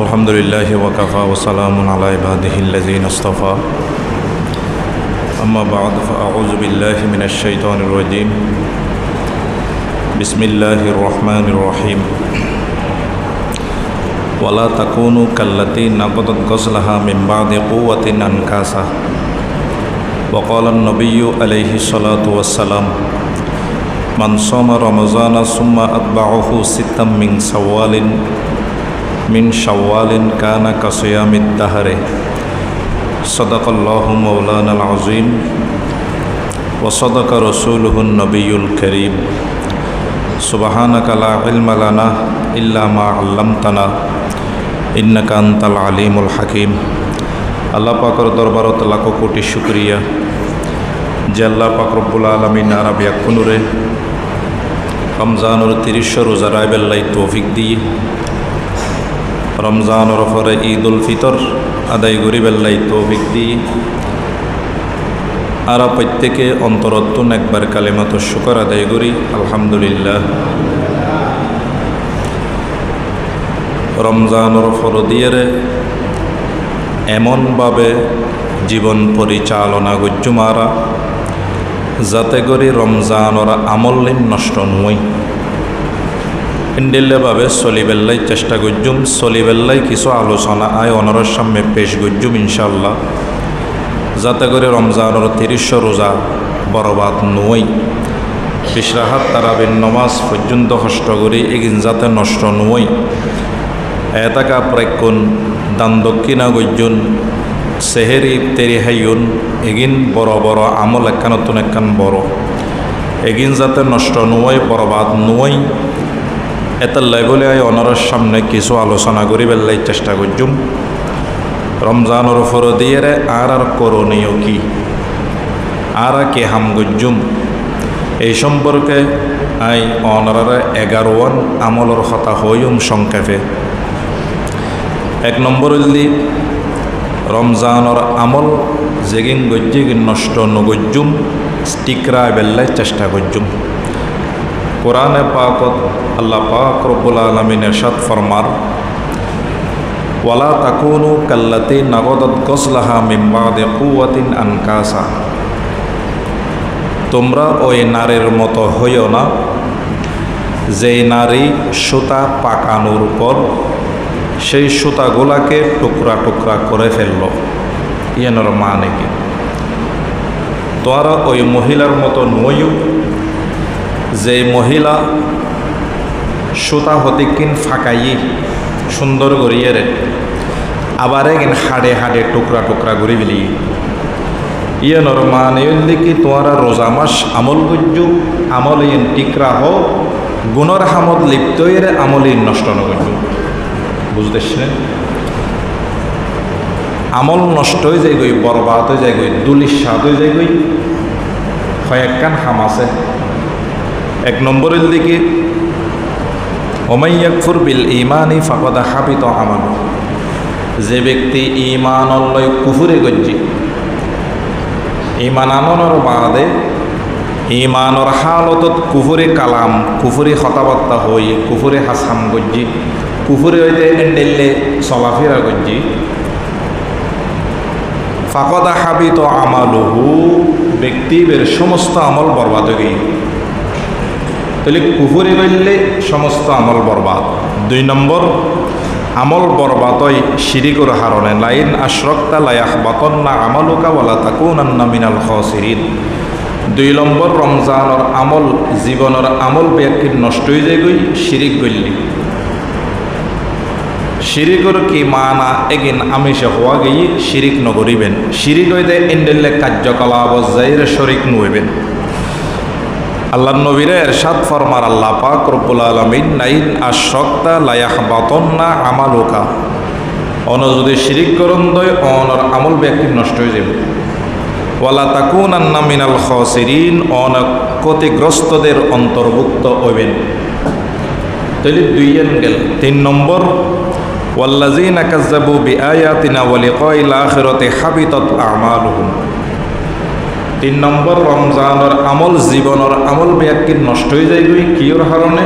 আলহামদুলিল্লাহি ওয়া কাফা ওয়া সালামুন আলা ইবাদিহিল্লাযীনা ইসতাফা আম্মা বা'দ ফাআউযু বিল্লাহি মিনাশ শাইতানির রাজীম বিসমিল্লাহির রহমানির রহিম ওয়ালা তাকুনু কাল্লাতী নাকাদাত গজলাহা মিন বা'দি কুওয়াতিন আনকাসা ওয়া ক্বালা আন-নাবিয়্যু আলাইহি সালাতু ওয়াস সালাম মান সামা রমাযানা সুম্মা আতবা'াহু সিত্তাম মিন শাওয়ালিন কানা কাসিয়ামিদ দাহরে সাদাকাল্লাহু মাওলানাল আযীম ওয়া সাদাকা রাসূলুহুন নবিয়্যুল কারীম সুবহানাকা লা ইলমা লানা ইল্লা মা 'আল্লামতানা ইন্নাকা আনতাল আলিমুল হাকীম। আল্লাহ পাকের দরবারত লাখ কোটি শুকরিয়া যে আল্লাহ পাক রব্বুল আলামিন আরবি আকুনুরে রমজানুর 30 রোজা রাইবেল্লাই তৌফিক দিয়ে রমজানুর পরে ঈদুল ফিতর আদায় করিবেল্লাই তৌফিক দিয়ে আর প্রত্যেকে অন্তরত্বন একবার কালিমাত শুকর আদায় করি আলহামদুলিল্লাহ। রমজানুর ফরদিয়ারে এমনভাবে জীবন পরিচালনা গজ্জুমারা যাতে করে রমজানর আমলিন নষ্ট নয় ইন্ডিল্লাভাবে চলিবেল্লাই চেষ্টা করজুম। চলিবেল্লাই কিছু আলোচনা আয় অনরের সামনে পেশ করজুম ইনশাল্লাহ, যাতে করে রমজানের 30 রোজা বরবাদ নয়। বিশরাহাত তারাবির নমাজ পর্যন্ত কষ্ট করে এগিন যাতে নষ্ট নয়। এতাকা প্রাক্যন দান দক্ষিণা গজ্জুন সেহেরি তেরি হাইয়ুন এগিন বড় বড় আমল একখান নতুন একখান বড় এগিন যাতে নষ্ট নয় বরবাদ নয় এতাল্লাই বলে আয় অনরের সামনে কিছু আলোচনা করি বেল্লাই চেষ্টা করজুম। রমজানের উপর দিয়ে আর করণীয় কি আর কে হাম গজ্জুম এই সম্পর্কে আই অনরারে 11 আমলের কথা হইম সংক্ষেপে। 1 নম্বর হইলি রমজানের আমল যেগিন গজ্জিগিন নষ্ট নগজ্জুম স্টিকরা বেল্লাই চেষ্টা করজুম। কোরআনে পাকত আল্লাহ পাক রব্বুল আলামিন ইরশাদ ফরমার ওয়ালা তাকুনু কাল্লাতী নাকাদাত গজলাহা মিন বা'দি কুওয়াতিন আনকাসা, তোমরা ওই নারীর মতো হইও না যেই নারী সুতা পাকানোর পর সেই সুতাগুলাকে টুকরা টুকরা করে ফেলল। ইয়ানোর মানে কি? তোরা ওই মহিলার মতো নইও যে মহিলা সুতা হতিকিন ফাঁকাই সুন্দর করিয়ে রে আবার এগিন হাড়ে হাড়ে টুকরা টুকরা করে ফেলি। ইয়ানোর মানে হইলে কি তোরা রোজা মাস আমল গজ্জু আমল ইন টিকরা হো গুণর হামদ লিপ্ত রে আমল ইন নষ্ট নগজ্জু। বুঝতেছেন? আমল নষ্ট হয়ে যায় গই, বরবাদ হয়ে যায় গই, দুলিশ স্বাদ হয়ে যায় গই। কয়েকখান হাম আছে। 1 নম্বরের দিকে ওমাই ইয়াকফুর বিল ঈমানি ফাকাদ হাবিতা আমালু, যে ব্যক্তি ঈমানল্লয় কুফরে গজ্জি ঈমান আননের বাদে ঈমানর হালতত কুফরে কালাম কুফরে কথাবার্তা হই কুফরে হাসাম গজ্জি কুফরে হইতে এন্ডেললে চলাফেরা গজ্জি ফাকাদ হাবিতা আমালুহু, ব্যক্তির সমস্ত আমল বরবাদ হয়ে গই। তাহলে কুফরি করলে সমস্ত আমল বরবাদ। 2 নম্বর আমল বরবাদ হয় শিরিকের হারণে লাইন আশরাকতা লা ইয়াহবাতান্না আমালুকা ওয়ালা তাকুনান্না মিনাল খাসিরিন। 2 নম্বর রমজানের আমল জীবনের আমল ব্যক্তির নষ্ট হয়ে যায় গই শিরিক করলে। শিরিকর কি মানা এগিন আমিষে হওয়া গিয়ে শিরিক নগরিবেন। শিরিক হইতে ইন্ডেলে কার্যকলাপ যাইরে শরিক নইবেন। আল্লাহ নবীরে ইরশাদ ফরমার আল্লাহ পাক রব্বুল আলামিন লাইন আশরাকতা লা ইয়াহবাতান্না আমালুকা, অন যদি শিরিক করন দয় অনর আমল ব্যক্তি নষ্ট হয়ে যাবে। ওয়ালা তাকুনান্না মিনাল খাসিরিন, অন ক্ষতিগ্রস্তদের অন্তর্ভুক্ত হইবেন। তাহলে 2 গেল। 3 নম্বর ওয়াল্লাযীনা কাযযাবু বিআয়াতিনা ওয়া লিকাইল আখিরাতি হাবিতাত আমালুহুম, 3 নম্বর রমজানের আমল জীবনের আমল ব্যাকি নষ্ট হয়ে যায় গই কিয়র কারণে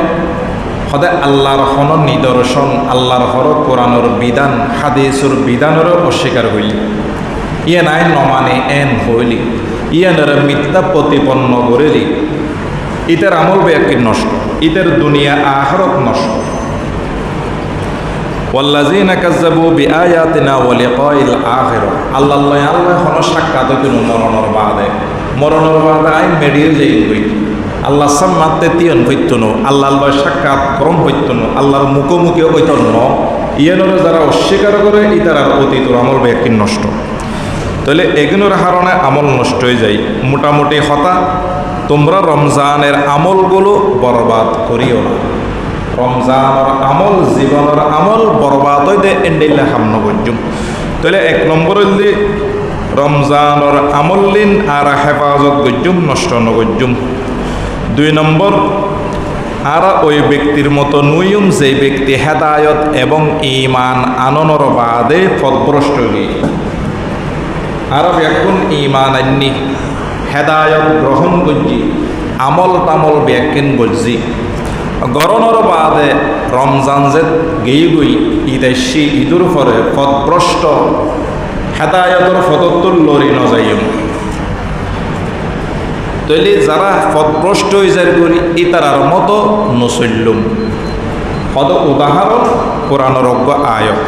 সদায় আল্লাহর হন নিদর্শন আল্লাহর হর কোরআনের বিধান হাদিসের বিধানের অস্বীকার হইলি ইয়ে নাই নমানে এন হইলি ইয়ানের মিথ্যা প্রতিপন্ন করিলি ইতার আমল ব্যাকি নষ্ট ইতার দুনিয়া আখরত নষ্ট والذين كذبوا بآياتنا ولقاء الآخرة আল্লাহ হন সাক্ষাৎ কোনো মরণের বাদে আই মেডিয়ে যাই গই আল্লাহ সাম্মাতে তিয়ন হইতো না আল্লাহ সাক্ষাৎ ক্রম হইতো না আল্লাহর মুখোমুখি হইতো না ইয়ানোর যারা অস্বীকার করে ইতার অতীত আমল ব্যাকি নষ্ট তাহলে এগুলোর কারণে আমল নষ্ট হয়ে যায় মোটামুটি হতা তোমরা রমজানের আমলগুলো বরবাদ করিও না রমজানের আমল জীবনের আমল বরবাদ হয়ে দে এন্ডিল্লা হামন গজ্জুম তাহলে 1 নম্বর হইলে রমজানের আমল লিন আর হেফাজত গজ্জুম নষ্ট নগজ্জুম 2 নম্বর আর ওই ব্যক্তির মতো নুইম যে ব্যক্তি হেদায়ত এবং ঈমান আননর বাদে পথভ্রষ্ট হই আর এখন ঈমান আননি হেদায়ত গ্রহণ করছি আমল তামল ব্যাখ্যান বলছি গরমের বাদে রমজান যে গেই গই ঈদেশি ঈদুর পরে পথভ্রষ্ট হেদায়তর ফতত্তর লড়ি নজাইম তৈলি যারা পথভ্রষ্ট হয়ে যায় করি ইতারার মতো নচল্যুম পদ উদাহরণ কোরআনের অজ্ঞ আয়ত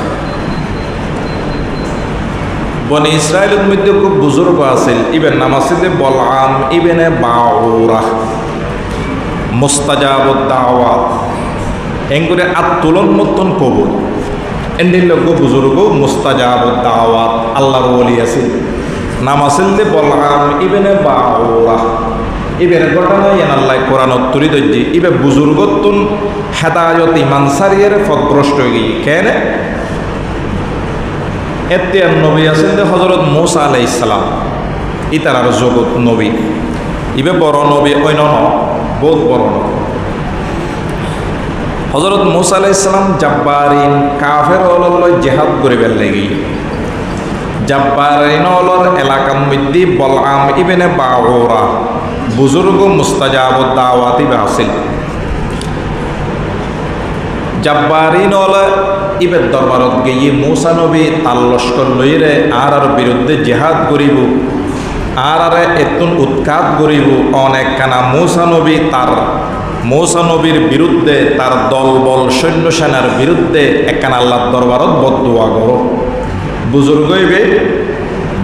বনি ইসরায়েলের মধ্যে খুব বুজুর্গ আছিল ইবেন নাম আছিল বলআম ইবেনে বাউরা মুস্তাজাবুদ দাওয়াত এঙ্গুরে আত্তুলন মতন কবুল এন্ডির লোক বুজুর্গ মুস্তাজাবুদ দাওয়াত আল্লাহর ওলি আছিল নাম আছিল বলআম ইবেনে বাউরা ইবের ঘটনা ইয়ান আল্লাহ কোরআনত তুলি দজ্জি ইবে বুজুর্গতুন হেদায়ত ইমান সারিয়ের পথভ্রষ্ট হয়ে গিয়ে কেন এতে নবী আছেন যে হজরত মুসা আলাইহিস সালাম ইতার জগৎ নবী ইবে বড় নবী অন্য বহুত বড় নবী হজরত মুসা আলাইহিস সালাম জাব্বারিন কাফের অলল জিহাদ করিবার লাগি জাব্বারিন অলর এলাকার মধ্যে বলআম ইবনে বাউরা বুজুর্গ মুস্তাজাবুদ দাওয়াতি আছিল জাব্বারিন ওলা ইবের দরবারত গিয়ে মুসা নবী তার লস্কর লইরে আর বিরুদ্ধে জেহাদ করিব আর এতুন উৎখাত করিব অনেক কানা মুসা নবীর বিরুদ্ধে তার দলবল সৈন্য সেনার বিরুদ্ধে একখান আল্লাহর দরবারত বদদুয়া করো বুজুর্গ ইবে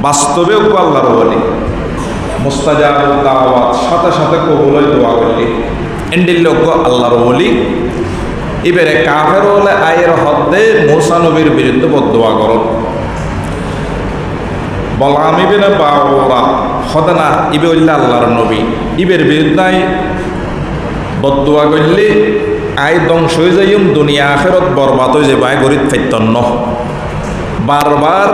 বাস্তবেও আল্লাহর বলি মুস্তাজাবুদ দাওয়াত সাথে সাথে কবুল দোয়া করলি এন্ডিল্লজ্ঞ আল্লাহর বলি এবারে কাফের হলে আয়ের হদ্দে মুসা নবীর বিরুদ্ধে বদদুয়া করো বলআম ইবনে বাউরা হদে না ইবে হইলে আল্লাহর নবী ইবের বিরুদ্ধে বদদুয়া করলে আয় ধ্বংস হয়ে যাইম দুনিয়া আখেরত বরবাদ হয়ে যাবে আয় গরিব ফাইতন্ন বারবার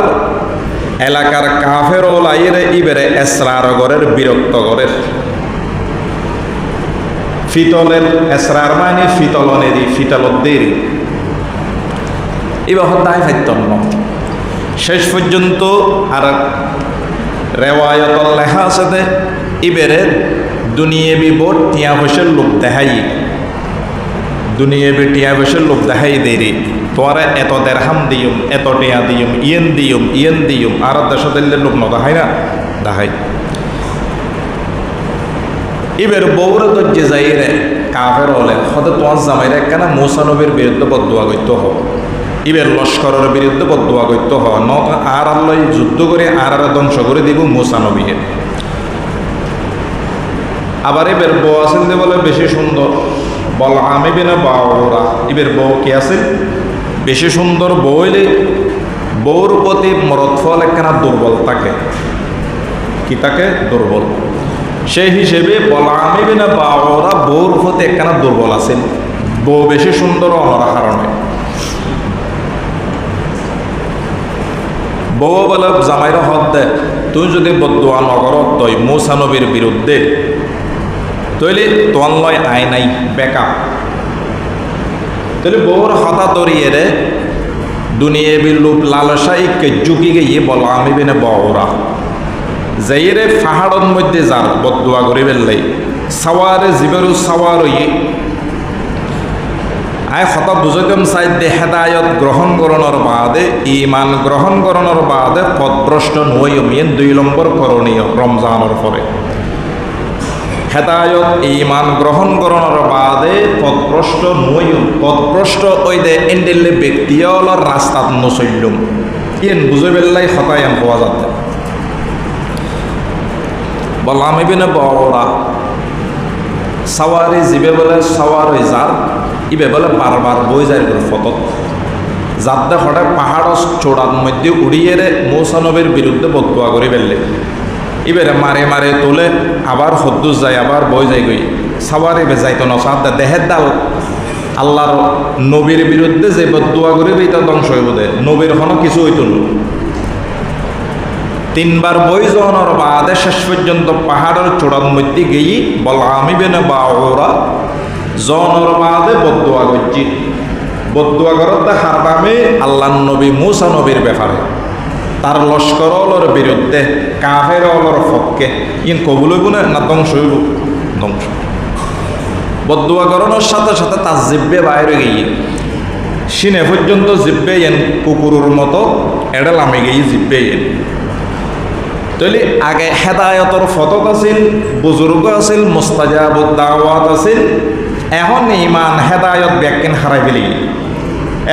এলাকার কাফের হল আইরে ইবেরে এসরার গরের বিরক্ত গরের ফিতলের এসরার মানে ফিতলনেরই ফিতলদেরই এবার দায় ফাইতন্ন শেষ পর্যন্ত আর রেওয়ায়ত লেখা আছে ইবেরে দুনিয়াবি বোট টিয়া বসের লোক দেখাই দুনিয়াবি টিয়া বসের লোক দেখাই দেরি তোরা এত দেড়হাম দিয়ম এত টিয়া দিয়ম ইয়েন দিয়ম আর দেশে দিল্লে লোক ন দেখাই না দেখাই এবার বউরে তো যে যাই রে কাফের হলে হয়তো তোমার জামাইরা কেন মুসা নবীর বিরুদ্ধে বদদুয়া করতে হোক এবার লস্করের বিরুদ্ধে বদদুয়া করতে হোক ন আর আল্লাহ যুদ্ধ করে আর ধ্বংস করে দিব মুসা নবীকে আবার এবার বউ আছেন যে বলে বেশি সুন্দর বলআম ইবনে বাউরা এবার বউ কে আছেন বেশি সুন্দর বউ হইলে বউর প্রতি মরদ ফল একখানা দুর্বল থাকে কি থাকে দুর্বল সেই হিসেবে বলআম ইবনে বাউরা বউর প্রতি একখানা দুর্বল আছেন বউ বেশি সুন্দর হওয়ার কারণে বউ বলে জামাইরা হদ দে তুই যদি বদদুয়া নগর তই মুসা নবীর বিরুদ্ধে তৈলে তোয়ান লয় আয় নাই বেকা তাহলে বউর হতা তরিয়ে রে দুনিয়াবি লোক লালসাই কে ঝুঁকি গিয়ে বলআম ইবনে বাউরা যাইরে পাহাড়ের মধ্যে যার বদুয়া করে বেললাই সাওয়ারে জিবেরু সাওয়ার হইয়ে আয় হতা বুঝতাম সাইডে হেদায়ত গ্রহণ করানোর বাদে ইমান গ্রহণ করানোর বাদে পথভ্রষ্ট নইমিয়েন 2 নম্বর করণীয় রমজানের পরে হেদায়ত ইমান গ্রহণ করানোর বাদে পথভ্রষ্ট নইম পথভ্রষ্ট ওই দে এন্ডেলে ব্যক্তিওয়ালার রাস্তাত নচল্যম ইয়েন বুঝে বেললাই হতায়ান পাওয়া যাতে বললাম ইবেনে বড়া সাওয়ারি জিবে বলে সাওয়ার হয়ে যার ইবে বলে বারবার বই যায় করে ফটো যাতে হঠাৎ পাহাড় চোড়ার মধ্যে উড়িয়ে রে মৌসানবের বিরুদ্ধে বদুয়া করে ফেললে এবারে মারে মারে তোলে আবার হদ্দুস যায় আবার বই যায় গই সাওয়ার এবে যাইতো না সাদ দেহের দাল আল্লাহর নবীর বিরুদ্ধে যে বদুয়া করে এটা ধ্বংস হইব দে নবীর হনো কিছু হইতো না 3 বার বই জনের বাদে শেষ পর্যন্ত পাহাড়ের চূড়ার মধ্যে গিয়ে বললাম ইবেনে বাউরা জনের বাদে বদুয়া করছি বদুয়া করতে হারবামে আল্লাহ নবী মুসা নবীর ব্যাপারে তার লস্করলর বিরুদ্ধে কাফের অলর পক্ষে ইন কবুল হইব না ধ্বংস হইব ধ্বংস বদুয়া করানোর সাথে সাথে তার জিব্বে বাইরে গিয়ে সিনে পর্যন্ত জিব্বে এন কুকুরের মতো এডে লামে গিয়ে জিব্বে এন তাহলে আগে হেদায়তর ফতক আছিল বুজুর্গ আছিল মুস্তাজাবুদ দাওয়াত আছিল এখন ইমান হেদায়ত ব্যাখ্যান হারাই ফেলি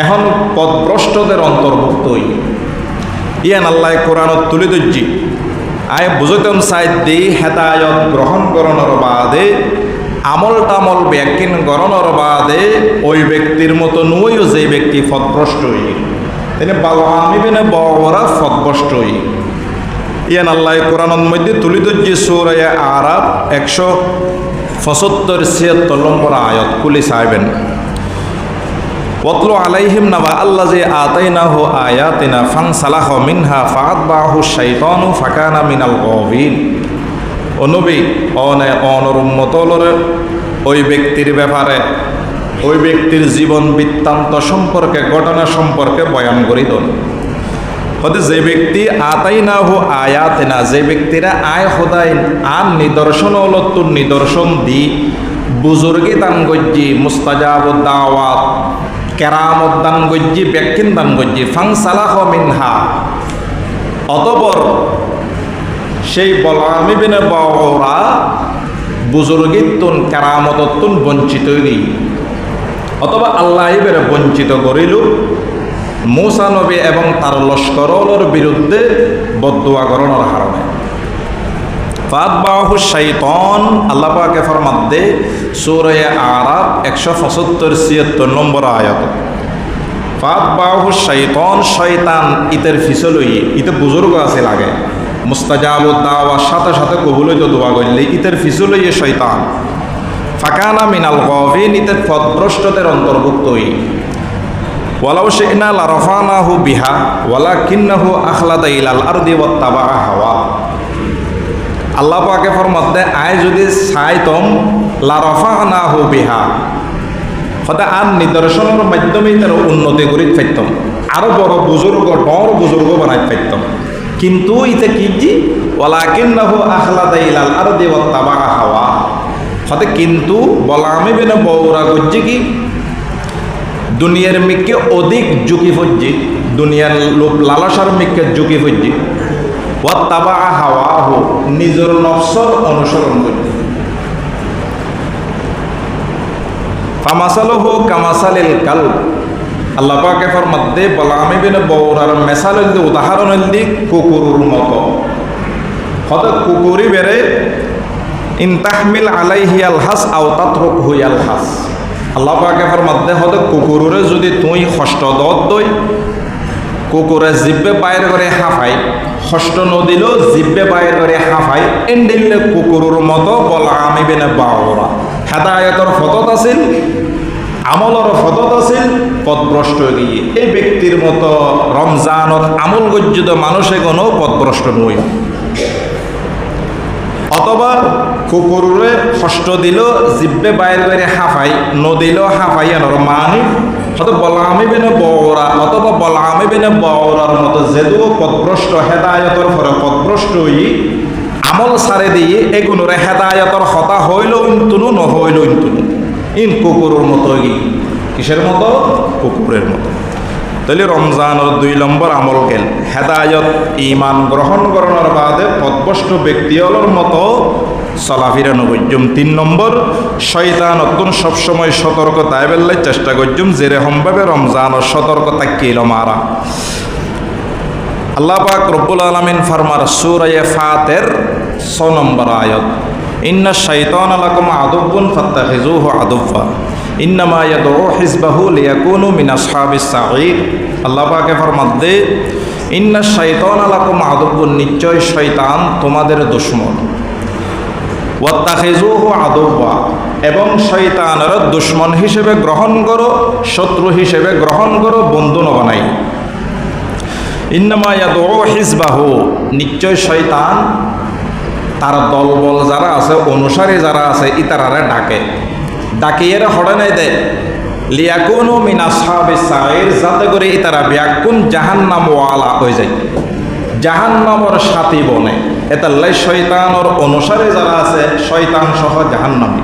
এখন পথভ্রষ্টদের অন্তর্ভুক্ত ইয়ান আল্লাহ কোরআনত তুলে ধরছি আয় বুঝতাম সাইড দি হেদায়ত গ্রহণ করানোর বাদে আমল টামল ব্যাখ্যান করানোর বাদে ওই ব্যক্তির মতো নইও যে ব্যক্তি পথভ্রষ্ট হই তিনি বালামি বিনে বড়রা পথভ্রষ্ট হই ইয়ান আল্লাহ কোরআনের মধ্যে তুলে ধরছি সূরা আরাফ 175-76 নম্বর আয়াত খুলে চাইবেন ওয়াতলু আলাইহিম নাবা আল্লাযী আতাইনাহু আয়াতিনা ফানসালাখা মিনহা ফাআতবাহু শাইতানু ফাকানা মিনাল গাওয়িন ও নবী অনর উম্মতলরে ওই ব্যক্তির ব্যাপারে ওই ব্যক্তির জীবন বৃত্তান্ত সম্পর্কে ঘটনা সম্পর্কে বয়ান করে দেন হতে যে ব্যক্তি আতাইনাহু আয়াতিনা যে ব্যক্তিরা আয় খোদাই আর নিদর্শন অলত্তুর নিদর্শন দি বুজুর্গি দান গজ্জি মুস্তাজাবুদ দাওয়াত কেরামত দান গজ্জি ব্যাখ্যান দান গজ্জি ফানসালাখ মিনহা অতঃপর সেই বলামি বিনে বাওরা বুজুর্গিতুন কেরামততুন বঞ্চিত হই অথবা আল্লাহ এবারে বঞ্চিত করিল মুসা নবী এবং তার লস্করলর বিরুদ্ধে বদুয়া করানোর কারণে ফাতবাহু শাইতান আল্লাহ পাকে ফরমাতে সূরা আরাফ 175-76 নম্বর আয়াত ফাতবাহু শাইতান শয়তান ইতের ফিসলই ইতে বুজুর্গ আছে লাগে মুস্তাজাবুদ দাওয়ার সাথে সাথে কবুল হইতো দোয়া করলে ইতের ফিসলই শয়তান ফাকানা মিনাল গাওয়িন ইতের পথভ্রষ্টদের অন্তর্ভুক্ত হই ওয়ালাউ শি'না লারাফানাহু বিহা ওয়ালাকিন্নাহু আখলাদা ইলাল আরদি ওয়াত্তাবা হাওয়া আল্লাহ পাকে ফরমাতে আয় যদি চাইতম লারাফানাহু বিহা হতে আর নিদর্শনের মাধ্যমে তার উন্নতি করে পাইতাম আরো বড় বুজুর্গ ডর বুজুর্গ বানাই পাইতাম কিন্তু ইতে কি জি ওয়ালাকিন্নাহু আখলাদা ইলাল আরদি ওয়াত্তাবা হাওয়া হতে কিন্তু বলামি বিনা বউরা গজ্জি কি দুনিয়ার মিকে অধিক ঝুঁকি ফজ্জি দুনিয়ার লোভ লালসার মিকে ঝুঁকি ফজ্জি ওয়াত্তাবা হাওয়াহু নিজের নফসর অনুসরণ করছে ফামাসালুহু কামাসালিল কালব আল্লাহ পাকে ফরমাতে বলামি বিনে বউরার মেসাল হইল উদাহরণ হইল কুকুরের মতো হতে কুকুরি বেড়ে ইন তাহমিল আলাইহি আলহাস আও তাতরুকহু আলহাস আল্লাহ পাকে ফরমাতে হতে কুকুরে যদি তুই কষ্ট দত দই কুকুরে জিব্বে বাইর করে হাফাই কষ্ট নদিল জিব্বে বাইর করে হাফাই এন্ডিলে কুকুরের মতো বলা আমি বিনে বাওরা হেদায়তর ফতত আছিল আমলর ফতত আছিল পথভ্রষ্ট গিয়ে এই ব্যক্তির মতো রমজানত আমল গজ্জিত মানুষে কোনো পথভ্রষ্ট নই অথবা কুকুরে কষ্ট দিল জিব্বে বাইর করে হাফাই নদিল হাফাই আনর মানি হয়তো বলামি বিনে বওরা অথবা বলামি বিনে বওরার মতো যেদু পথভ্রষ্ট হেদায়তর পরে পথভ্রষ্ট হই আমল সারে দিয়ে এগুলোরে হেদায়তর হতা হইল ইন্তুনু নহইল ইন্তুনু ইন কুকুরের মতো কিসের মতো কুকুরের মতো। তাহলে রমজানের 2 নম্বর আমল গেল হেদায়ত ইমান গ্রহণ করানোর বাদে পদভষ্ট ব্যক্তিগুলোর মতো চলাফেরা নবজ্জুম। 3 নম্বর শয়তান অত্যন্ত সবসময় সতর্ক তাই বেলায় চেষ্টা করজুম যেরকমভাবে রমজানের সতর্ক তাকিল মারা। আল্লাহ পাক রব্বুল আলামিন ফরমার সূরা ফাতির 6 নম্বর আয়াত, ইন্না শাইতানা লাকুম আদুব্বুন ফাত্তাখিযুহু আদুব্বা ইন্নামা ইয়াদউ হিজবাহু লিয়াকুনু মিন আসহাবিস সাঈর। আল্লাহ পাকে ফরমাতে ইন্না শাইতানা লাকুম আদুব্বুন, নিশ্চয় শয়তান তোমাদের দুশমন, ওয়াত্তাখিযুহু আদুব্বা, এবং শয়তানের দুশমন হিসেবে গ্রহণ করো, শত্রু হিসেবে গ্রহণ করো, বন্ধু ন বানাই। ইন্নামা ইয়াদউ হিজবাহু, নিশ্চয় শয়তান তার দলবল যারা আছে, অনুসারী যারা আছে, ইতারারে ডাকিয়ে হড়ে নাই দেয় লিয়াকুনু মিন আসহাবিস সাঈর, যাতে করে ইতারা ব্যাকুন জাহান্নাম ওয়ালা হয়ে যায়, জাহান্নামের সাথী বনে। এতাল্লাই শয়তানের অনুসারী যারা আছে শয়তান সহ জাহান্নামী।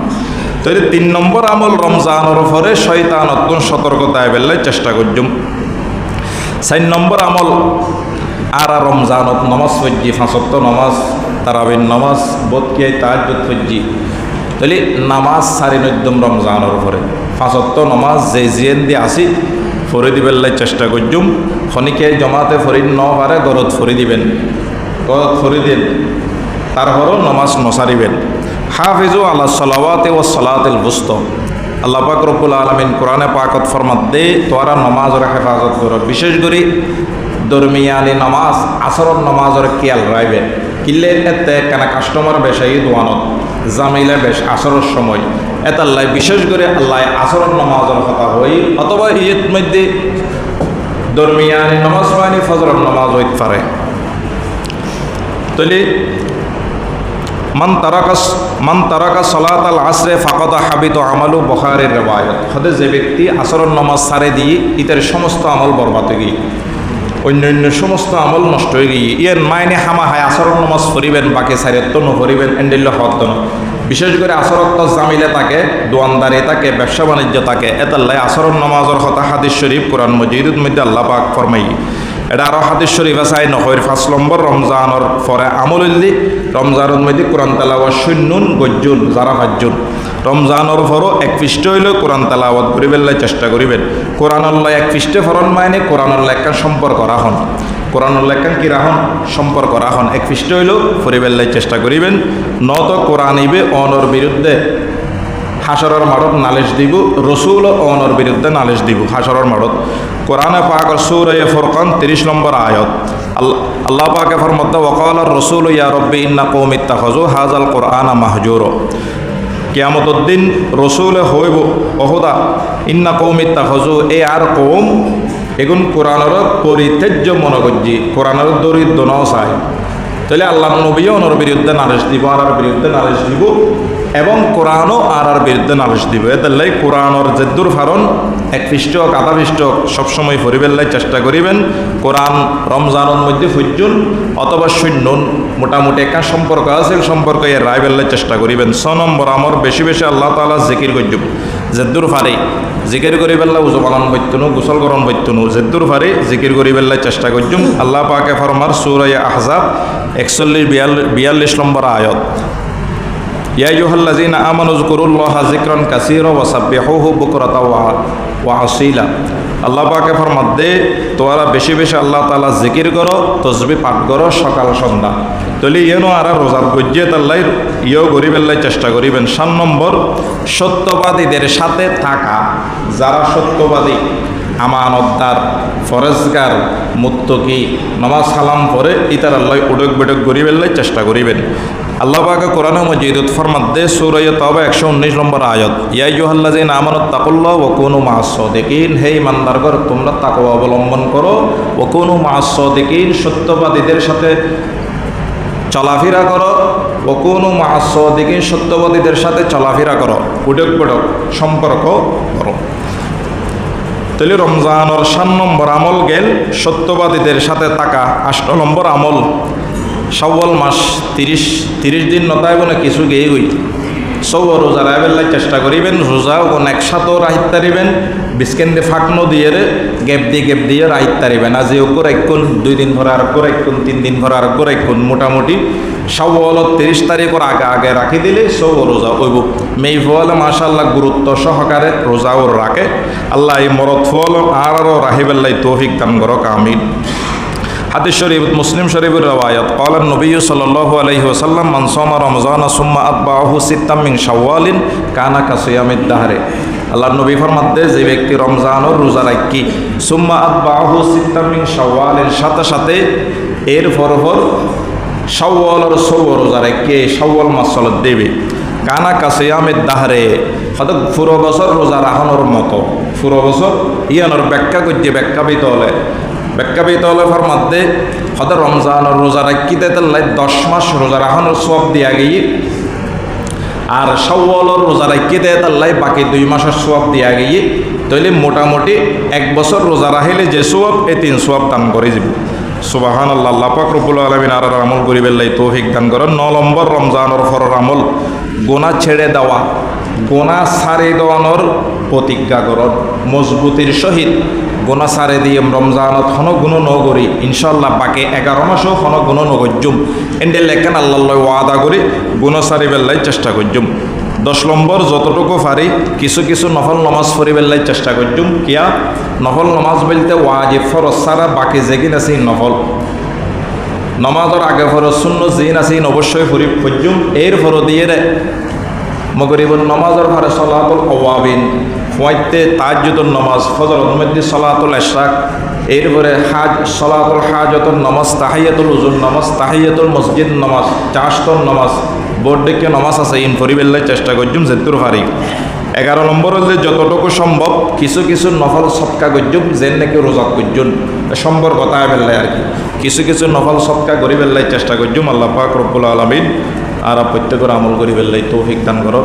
তো 3 নম্বর আমল রমজানের পরে শয়তান অত্যন্ত সতর্কতায় বেলায় চেষ্টা করজুম। 4 নম্বর আমল আর রমজানত নমাজ ফজ্জি, 5 ওয়াক্ত নমাজ, তারাবির নমাজ, বদকিয়াই তাহাজ্জুদ ফজ্জি। তাহলে নামাজ সারি নদ্যম রমজানের পরে 5 ওয়াক্ত নমাজ যে জিয়েন দিয়ে আসি ফরি দিবেলাই চেষ্টা করজুম। খনিকে জমাতে ফরি ন পারে গরত ফরি দিবেন, গরত ফরি দিন, তারপরও নমাজ নসারিবেন। হাফিজু আলা সালাওয়াতি ওয়াস সালাতিল বুস্তা। আল্লাহ পাক রব্বুল আলামিন কোরআনে পাকত ফরমাত দে তোরা নমাজের হেফাজত করো, বিশেষ করে দরমিয়ানি নামাজ আসরের নামাজের খেয়াল রাখবেন। কিল্লে এতে কেন কাস্টমার বেশাই দোয়ানত জামিলে বেশ আসরের সময় এতাল্লাই বিশেষ করে আল্লাহ আসরের নামাজের কথা হই, অথবা ইয়ের মধ্যে দরমিয়ানি নামাজ মানে ফজরের নামাজ হইতে পারে। তাহলে মান তারাকা সালাত আল আসরে ফাকাদ হাবিত আমালু, বুখারীর রিওয়ায়াত। হতে যে ব্যক্তি আসরের নামাজ ছাড়ে দিয়ে ইতার সমস্ত আমল বরবাদ হয়ে গিয়ে, অন্যান্য সমস্ত আমল নষ্ট হয়ে গিয়ে, ইয়ের মাইনে হামা হায় আসরের নামাজ পড়িবেন, বাকি সারিয়ত তো নপড়িবেন, এন্ডিল্য হত ন। বিশেষ করে আসরত জামিলে তাকে, দোয়ানদারি তাকে, ব্যবসা বাণিজ্য তাকে, এতাল্লাই আসরের নামাজের কথা হাদিস শরীফ কোরআন মজিদুর মধ্যে আল্লাহ পাক ফরমাই। এটা আরও হাদিস শরীফ আছে 5 নম্বর রমজানের পরে আমলুল্লি রমজানের মধ্যে কোরআন তেলাওয়াত শূন্যুন গজ্জুন, যারা 5 জন রমজানের পরও 1 পৃষ্ঠ হইলে কোরআন তেলাওয়াত করিবেলাই চেষ্টা করিবেন। কোরআনুল্লাহ 1 পৃষ্ঠে ফরন মাইনে কোরআনুল্লাহ একটা সম্পর্ক রাখুন, কোরআনুল্লাহ একটা কি রাখুন সম্পর্ক রাখুন। 1 পৃষ্ঠ হইলেও পরিবেলাই চেষ্টা করিবেন। নত কোরআন ইবে অনর বিরুদ্ধে হাসরের মাঠত নালিশ দিব, রসুল অনর বিরুদ্ধে নালিশ দিব হাসরের মাঠত। কোরআনে পাক সূরা ফুরকান 30 নম্বর আয়াত, আল্লাহ পাকে ফরমাতে ওয়াকালার রসুল ইয়া রব্বি ইন্না কওমি ইত্তাখাযু হাযাল কুরআনা মাহজুরা। কিয়ামতের দিন রসুল হইব অহদা ইন্না কওমি ইত্তাখাযু, এ আর কওম এগুন কোরআনের পরিত্যাজ্য মনে করছি, কোরআনের দরিদ্র ন চায়। তাহলে আল্লাহ নবীও ওনার বিরুদ্ধে নালিশ দিব, আর বিরুদ্ধে নালিশ দিব, এবং কোরআনও আর বিরুদ্ধে নালিশ দিব। এতাল্লাই কোরআনের জেদ্দুর ফারণ 1 পৃষ্ঠ 1/2 পৃষ্ঠ সবসময় পড়িবেলাই চেষ্টা করিবেন। কোরআন রমজানের মধ্যে ফুজুন অথবা শূন্যন, মোটামুটি একটা সম্পর্ক আছে, সম্পর্ক এর রায় বেলায় চেষ্টা করিবেন। 6 নম্বর আমার বেশি বেশি আল্লাহ তাআলা জিকির করজুম, জেদ্দুর ফারে জিকির করি বেলা উজু পালন বৈত্যনু, গোসল গরম বৈত্যনু, জেদ্দুর ফারে জিকির করি বেলায় চেষ্টা করজুম। আল্লাহ পাকে ফরমার সূরা আহজাব 41-42 নম্বর আয়াত, ইয়া আইয়ুহাল্লাযীনা আমানু যকুরুল্লাহা যিকরান কাসীরা ওয়া সাব্বিহুহু বুকরাতা ওয়া আসীলা। আল্লাহ পাকে ফরমাত দে তোরা বেশি বেশি আল্লাহ তাআলা জিকির করো, তসবিহ পাঠ করো সকাল সন্ধ্যা। তাহলে ইয়েনো আর রোজার গজ্জে তাল্লাই ইয়েও গরিবেল্লাই চেষ্টা করিবেন। 7 নম্বর সত্যবাদীদের সাথে থাকা, যারা সত্যবাদী, আমানতদার, ফরেজগার, মুত্তকি, নামাজ সালাম পরে ইতার আল্লাহ উডক বেডক গরিবেল্লাই চেষ্টা করিবেন। আল্লাহ পাকে কোরআন মজিদুত ফরমাত দে সূরা তাওবা 119 নম্বর আয়াত, ইয়া আইয়ুহাল্লাযীনা আমানু তাকুল্লাহ ওয়া কুনু মা'আস সাদিকিন, হে ঈমানদারগণ তোমরা তাকওয়া অবলম্বন করো, ওয়া কুনু মা'আস সাদিকিন সত্যবাদীদের সাথে চলাফেরা করো, ওয়া কুনু মা'আস সাদিকিন সত্যবাদীদের সাথে চলাফেরা করো, উডক বেডক সম্পর্ক করো। তাহলে রমজানের 7 নম্বর আমল গেল সত্যবাদীদের সাথে থাকা। 8 নম্বর আমল শাওয়াল মাস 30 দিন নতাইব না কিছু গেয়ে গই সব রোজা রাইবেল্লাই চেষ্টা করিবেন রোজা কোন একসাথেও রাহিত তারিবেন বিস্কেন্দে ফাঁকনো দিয়ে গ্যাপ দিয়ে রাহিত তারিবেন আজ ওকর একক্ষণ 2 দিন ভরে আর করে একক্ষণ 3 দিন ভরে আর করে একক্ষণ মোটামুটি শাওয়ালত 30 তারিখের আগে রাখি দিলে সব রোজা হইব মেই ফলে মাশাআল্লাহ গুরুত্ব সহকারে রোজা ওর রাখে আল্লাহ এই মরদ ফল আরও রাহিবেল্লাই তৌফিক দান করক আমিন হাদিস শরীফ মুসলিম শরীফের রওয়ায়াত قال النبي صلى الله عليه وسلم من صام رمضان ثم أتبعه ستا من شوال كان كصيام الدهر আল্লাহর নবী ফরমাতে যে ব্যক্তি রমজানের রোজা রাখি সুম্মা আতবাহু সিত্তা মিন শাওয়ালের সাথে সাথে এর পরপর শাওয়ালের 6 রোজা রাখে শাওয়াল মাস চলত দেবে কানা কাসিয়ামের দাহরে হয়তো পুরো বছর রোজা রাখানোর মতো পুরো বছর ইয়ানোর ব্যাখ্যা করছে ব্যাখ্যা পেতে ফরমাতে হয়তো রমজানের রোজা রাখিতে তাল্লাই 10 মাস রোজা রাখানোর সব দিয়া গিয়ে আর শাওয়ালের রোজা রাখিতে তাল্লাই বাকি 2 মাসের সওয়াব দিয়া গিয়ে তাইলে মোটামুটি 1 বছর রোজা রাখিলে যে সওয়াব এই 3 সওয়াব দান করে যাব সুবহানাল্লাহ আল্লাহ পাক রব্বুল আলামিন আর আমল করিবেল্লাই তৌফিক দান করেন 9 নম্বর রমজানের ফরর আমল গুনাহ ছেড়ে দেওয়া গুনাহ ছাড়ে দেওয়ানোর প্রতিজ্ঞা করন মজবুতির সহিত গুনাহ ছাড়ে দিয়ে রমজানত হন গুণ নগরী ইনশাল্লাহ বাকি 11 মাসও হন গুণ নগজ্জুম এন্ডে লেখেন আল্লাহ ওয়াদা করি গুনাহ ছাড়ি বেল্লাই চেষ্টা করজুম 10 নম্বর যতটুকু পারি কিছু নফল নমাজ পড়ি বেল্লাই চেষ্টা করজুম কিয়া নফল নমাজ বলতে ওয়াজিব ফরজ ছাড়া বাকি যেগিন আছে নফল নমাজের আগে ফরজ সুন্নত যেইন আছে অবশ্যই পড়জুম এর ফর দিয়ে মগরিবুল নমাজের ফারে সালাতুল আওয়াবিন ফয়তে তাহাজ্জুদুন নামাজ ফজরের মধ্যে সালাতুল ইশরাক এরপরে সালাতুল হাজতুন নামাজ তাহিয়াতুল উযুর নামাজ তাহিয়াতুল মসজিদ নামাজ চাশতন নামাজ বোর্ডকে নামাজ আছে ইন পরিবেল্লাই চেষ্টা করজুম যেতুর ফারি 11 নম্বর হলে যতটুকু সম্ভব কিছু নফল সৎকা করজুম যেন নাকি রোজা করজুন সম্ভব কথা বেল্লাই আর কি কিছু নফল সৎকা করি বেল্লাই চেষ্টা করজুম আল্লাহ পাক রব্বুল আলামিন আর প্রত্যেকের আমল করি বেল্লাই তৌফিক দান করো